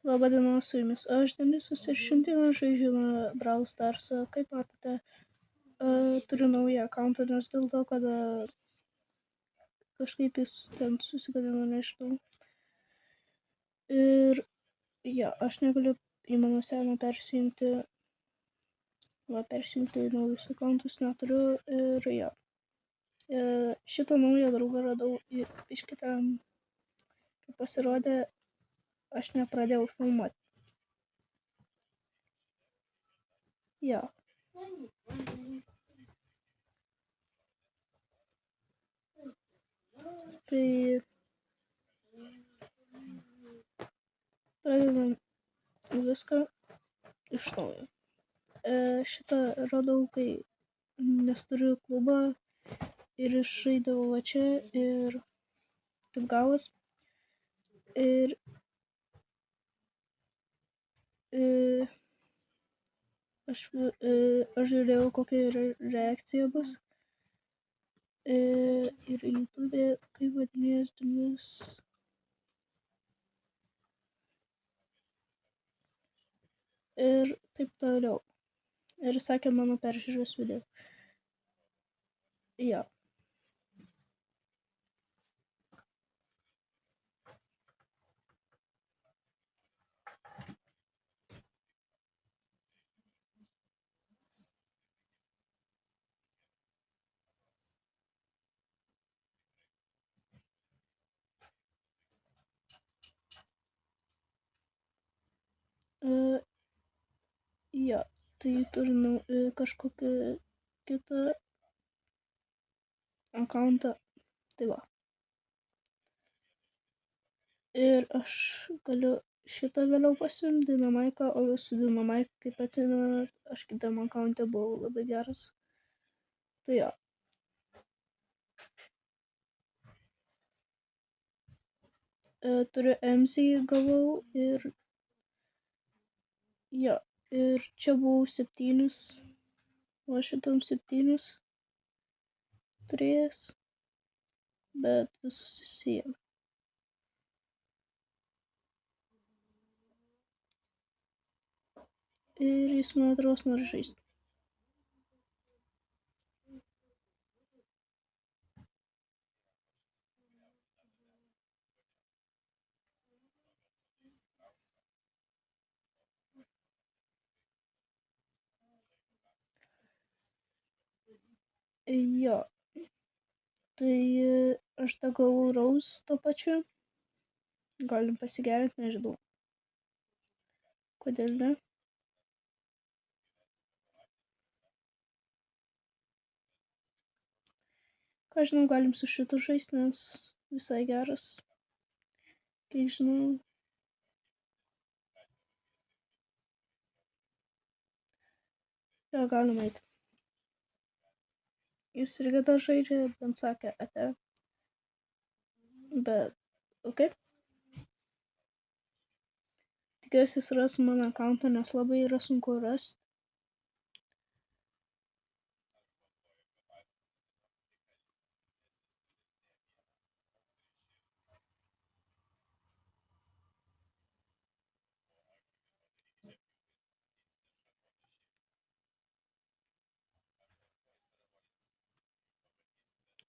Labą dieną, su jumis aš, Denisas, ir šiandien žaidžiame Brawl Starsą. Kaip matote, turiu naują akauntą, nes dėl to, kad kažkaip jis ten susigadino, nežinau. Ir ja, aš negaliu į mano seną persijungti į naujus akauntus neturiu. Ir ja, šitą naują draugą radau iš kitam, kai pasirodė, aš nepradėjau filmuoti. Ja. Tai pradedam viską iš naujo. Šitą radau, kai nes turiu klubą ir išžaidavau va čia ir taip gavos. Ir aš žiūrėjau, kokia reakcija bus. Ir YouTube, kaip vadinės Denis. Ir taip toliau. Ir sakė mano peržiūros video. Ja. Ja, tai turiu kažkokią kitą akauntą. Tai va. Ir aš galiu šitą vėliau pasiimti Dinamaiką, o su Dinamaiką, kaip atsimenat, aš kitam akaunte buvau labai geras. Tai ja. Turiu MC gavau ir ja, ir čia buvau 7, o šitam 7 turėjęs, bet visus įsijėmė. Ir jis man atrodo nori žaisti. Jo, tai aš tą gavau Rose to pačiu. Galim pasigerinti, nežinau. Kodėl ne? Ką žinau, galim su šitu žaisti, nes visai geras. Kiek žinau. Jo, galim eiti. Jis irgi tą žaidžia, bent sakė ate. Bet, okei. Tikiuosi jis ras mano akauntą, nes labai yra sunku rasti.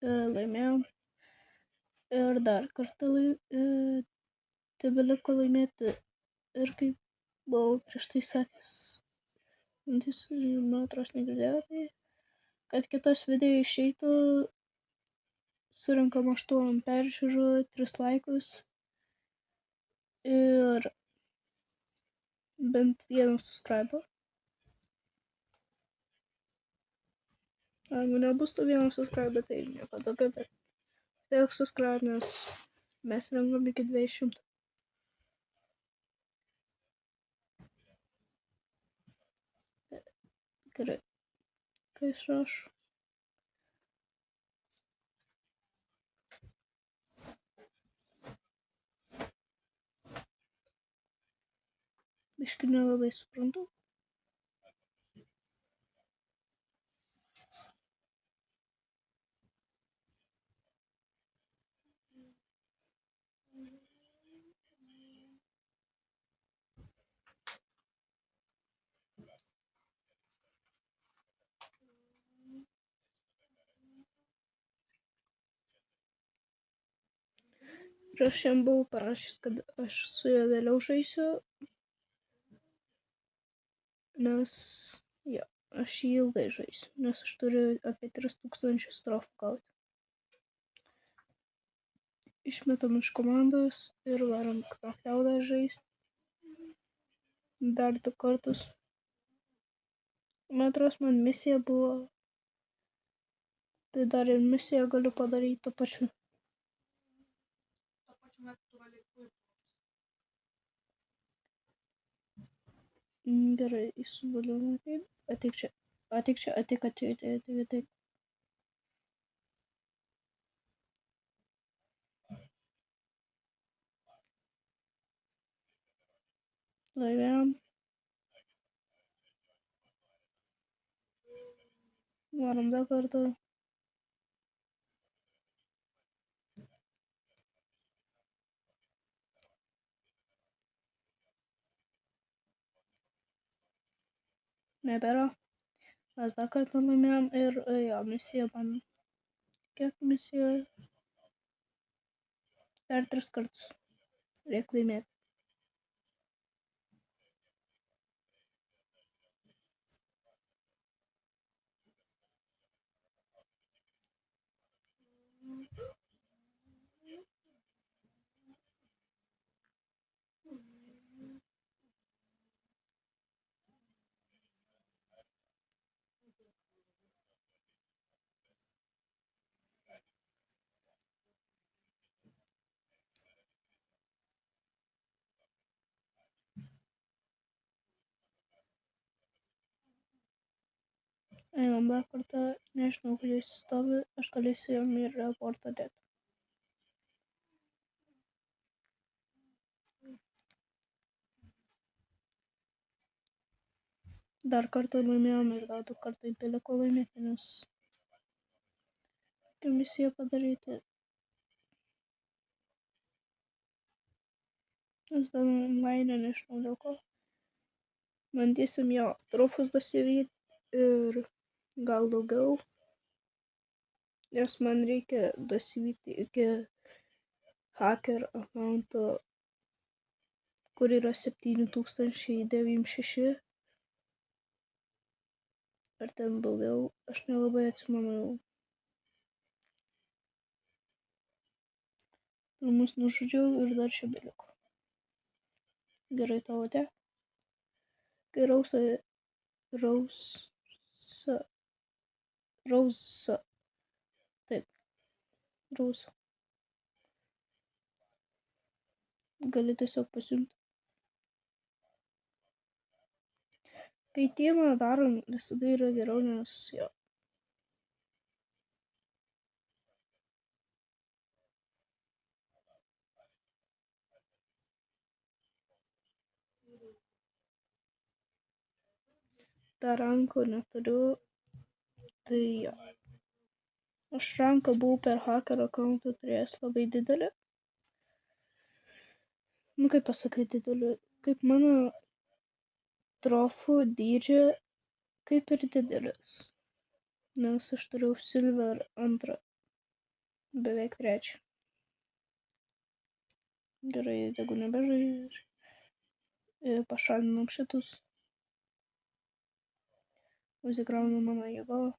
Laimėjau. Ir dar kartą tebeliko laimėti. Ir kaip buvau prieš tai sakęs, man atrodo negirdėjote, kad kitas video išeitų, surinkam 8 peržiūrų, 3 laikus ir bent 1 subscriber. Jeigu nebus to 1 subscriber, tai nieko tokio, bet tiek subscribe, nes mes renkam iki 200. Gerai, ką jis rašo? Biškį nelabai suprantu. Prieš jam buvau parašęs, kad aš su juo vėliau žaisiu, nes jo, aš jį ilgai žaisiu, nes aš turiu apie 3000 strofų gauti. Išmetam iš komandos ir varom knokaudą žaisti. Dar 2 kartus. Man atrodo, man misija buvo. Tai dar ir misiją galiu padaryti tuo pačiu. Gerai, įsivaliuojame kaip. Ateik čia. Ateik. Laimėjom. Varom dar kartą. Nebėra. Mes dar kartą laimėjom ir jo, misija man. Kiek misija? Dar 3 kartus. Reikia laimėti. Einam dar kartą, nežinau, kur jis stovi, aš galėsiu jam ir reportą dėti. Dar kartą laimėjom ir dar 2 kartai beliko laimėti, nes reikia misiją padaryti. Nes dar online nežinau dėl ko. Bandysim jo trofus dasivyti ir gal daugiau. Nes man reikia dasivyti iki hacker accounto, kur yra 7096. Ar ten daugiau, aš nelabai atsimenu. Mus nužudžiau ir dar čia beliko. Gerai tavo te. Kai Rausa. Taip. Rausa. Gali tiesiog pasiimti. Kai tyrimą darom, visada yra geriau, nes jo. Dar ranko neturiu, tai jo. Aš ranką buvau per hacker accountą turėjęs labai didelį. Nu kaip pasakai didelį, kaip mano trofų dydžio, kaip ir didelis. Nes aš turėjau silver 2, beveik 3. Gerai, jeigu nebežaidžiu. Pašalinam šitus. Užsikraunam mano jėgą.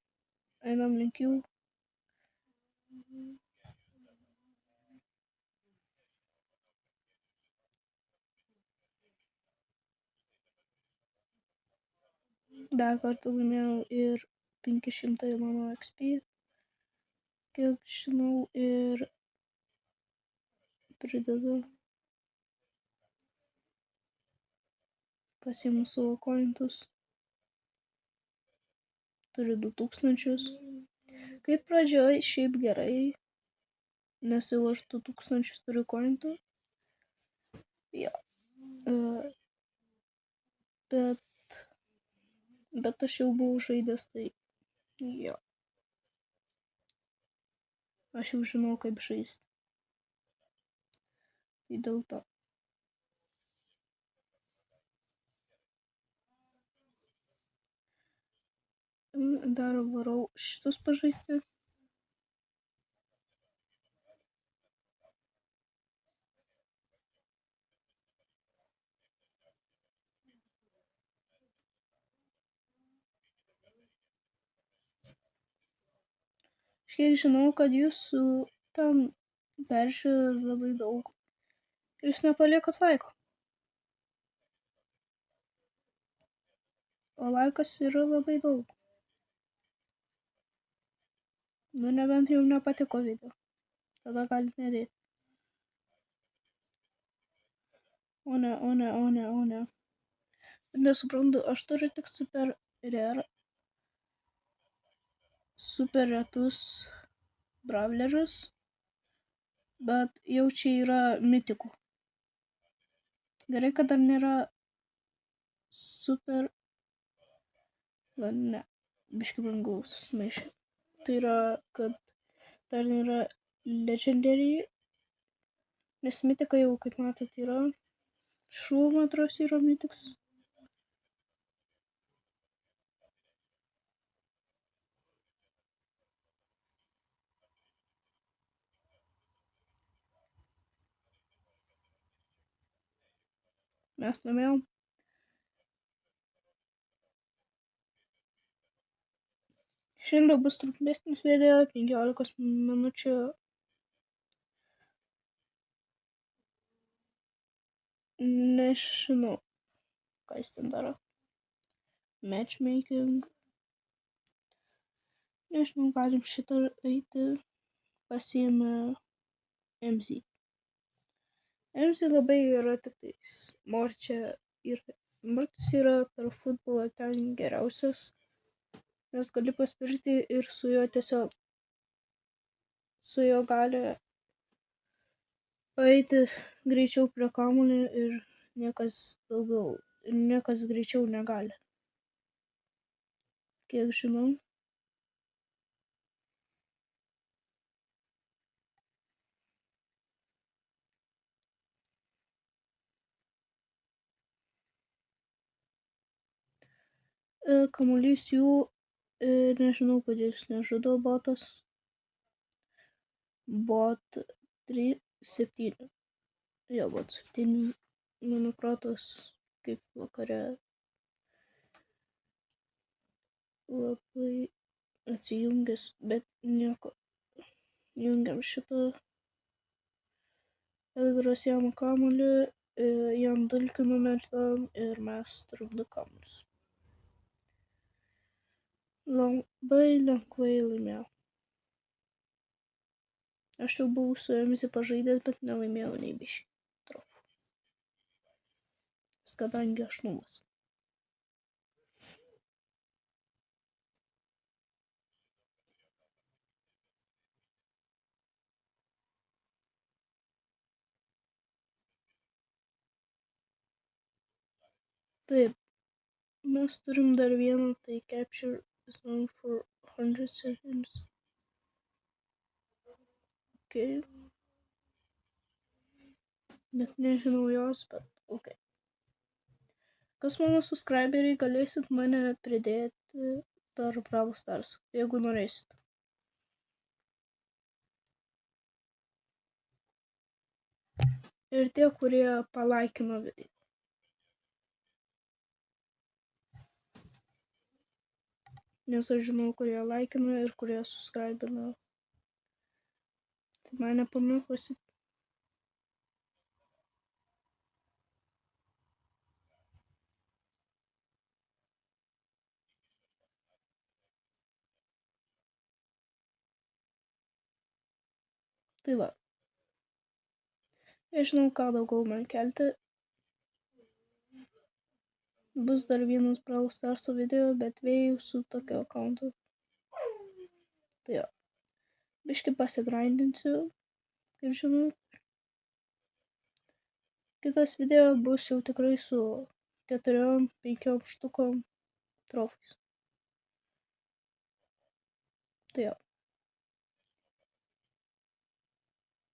Einam link jų. Dar kartą laimėjau ir 500 mano XP. Kiek žinau ir pridedu. Pasiimu savo kointus. Turiu 2000. Kaip pradžioj šiaip gerai, nes jau aš 2000 turiu kointų. Ja. Bet aš jau buvau žaidęs, tai jo. Aš jau žinau, kaip žaisti. Tai dėl to. Dar varau šitus pažaisti. kiek žinau, kad jūsų tam peržiūrų labai daug. Jūs nepaliekat laiko. O laikas yra labai daug. Nu, nebent jums nepatiko video. Tada galite nedėti. O ne. Nesuprantu, aš turiu tik super retus brawlerius, bet jau čia yra mitikų. Gerai, kad dar nėra super... Ne, biškai brangaus sumaišė. Tai yra, kad dar nėra legendary, nes mitika jau, kaip matot, yra. Šuo, man atrodo, yra mitiks. Mes laimėjom. Šiandien bus trumpesnis video, 15 minučių. Nežinau, ką jis ten daro. Matchmaking. Nežinau, galim šitą eiti. Pasiėmė MZ. MZ labai yra tik tais. Mortis yra per futbolą ten geriausias. Nes gali paspirti ir su juo gali eiti greičiau prie kamuolio ir niekas greičiau negali. Kiek žinau. Kamuolys jų, nežinau, kodėl jis nežudo botas. Bot 3-7. Jo, bot 7. Mano protas kaip vakare labai atsijungęs, bet nieko. Jungiam šitą. Edgaras jam kamuolį, jam dulkį numetam ir mes turim 2 kamuolius. Labai lengvai laimėjau. Aš jau buvau su jomis pažaidęs, bet nelaimėjau nei biškį trofų. Kadangi aš numas. Taip, mes turim dar vieną, tai capture zone for 100 seconds. Okay. Bet nežinau jos, bet ok. Kas mano subscriberiai, galėsit mane pridėti per Brawl Stars, jeigu norėsit. Ir tie, kurie palaikino video. Nes aš žinau, kurie laikino ir kurie subscribino. Tai mane pamėgosit. Tai va. Nežinau, ką daugiau man kelti. Bus dar vienas Brawl Stars video, bet vėjų su tokio accountu. Tai jo. Biškį pasigrindinsiu, kaip žinau. Kitas video bus jau tikrai su 4-5 štukom trofais. Tai jo.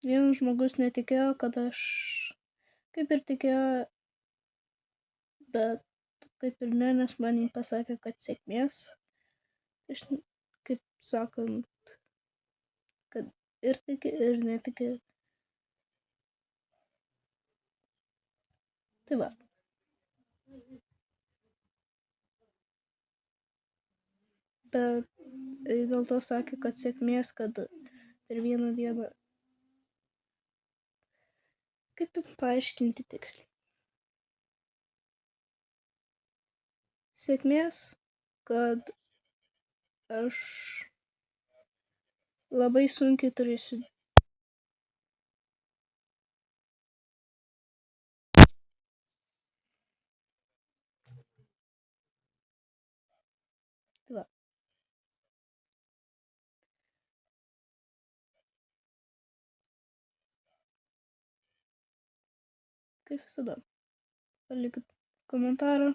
Vienas žmogus netikėjo, kad aš kaip ir tikėjo, bet kaip ir ne, nes man jį pasakė, kad sėkmės. Aš, kaip sakant, kad ir tiki, ir netiki. Tai va. Bet Dėl to sakė, kad sėkmės, kad per vieną dieną. Kaip paaiškinti tiksliai? Sėkmės, kad aš labai sunkiai turėsiu. Tai va. Kaip visada. Palikit komentarą.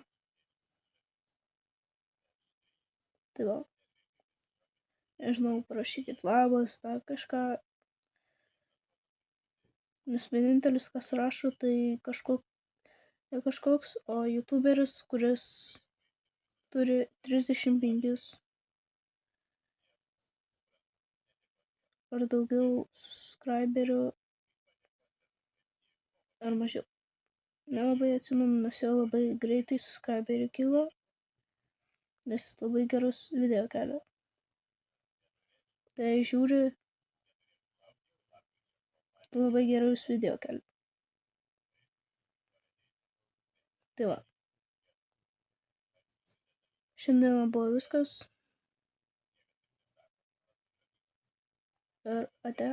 Tai va. Nežinau, parašykit labas, dar kažką. Nes vienintelis, kas rašo, tai ne kažkoks, o youtuberis, kuris turi 35 ar daugiau subscriberių ar mažiau. Nelabai atsimenu, nes jo labai greitai subscriberių kilo, nes jis labai gerus video kelia. Tai žiūri, labai gerus video kelia. Tai va. Šiandien buvo viskas. Ir ate.